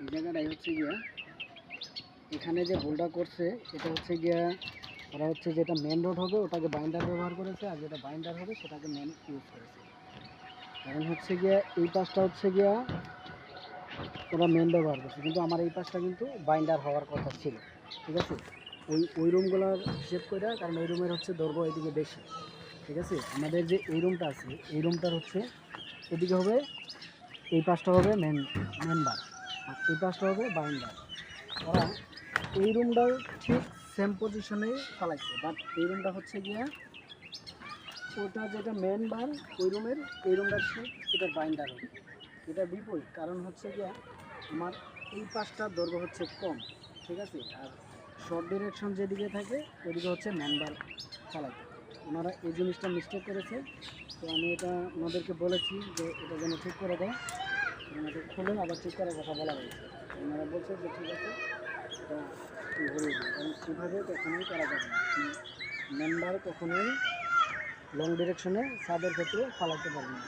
এই জায়গাটাই হচ্ছে গিয়া এখানে যে হোলটা করছে এটা হচ্ছে গিয়া ওরা হচ্ছে যেটা মেন রোড হবে ওটাকে বাইন্ডার ব্যবহার করেছে, আর যেটা বাইন্ডার হবে সেটাকে মেন ইউজ করেছে। কারণ হচ্ছে গিয়া এই পাশটা হচ্ছে গিয়া ওরা মেন ব্যবহার করছে, কিন্তু আমার এই পাশটা কিন্তু বাইন্ডার হওয়ার কথা ছিল। ঠিক আছে, ওই রুমগুলোর হিসেব করে, কারণ ওই রুমের হচ্ছে দৈর্ঘ্য এদিকে বেশি। ঠিক আছে, আমাদের যে এই রুমটা আছে এই রুমটার হচ্ছে এদিকে হবে, এই পাশটা হবে মেম্বার, আর এই পাশটা হবে বাইন্ডার। ওরা এই রুমটাও ঠিক সেম পজিশনে চালাইছে, বাট এই রুমটা হচ্ছে গিয়া ওটা যেটা মেন বার ওই রুমের, এই রুমটা ঠিক এটা বাইন্ডার হবে, এটা বিপরীত। কারণ হচ্ছে গিয়া আমার এই পাশটার দৈর্ঘ্য হচ্ছে কম। ঠিক আছে, আর শর্ট ডিরেকশন যেদিকে থাকে ওইদিকে হচ্ছে ম্যানবার চালাতে। ওনারা এই জিনিসটা মিস্টেক করেছে, তো আমি এটা ওনাদেরকে বলেছি যে এটা যেন ঠিক করে দেয়। ওনাদের খুলে আবার ঠিক করার কথা বলা হয়েছে, ওনারা বলছে যে ঠিক আছে এটা ঘুরিয়ে দিন, কারণ কীভাবে কখনোই করা যাবে না। মেম্বার কখনোই লং ডিরেকশনে সাদের ক্ষেত্রে চালাতে পারবে না।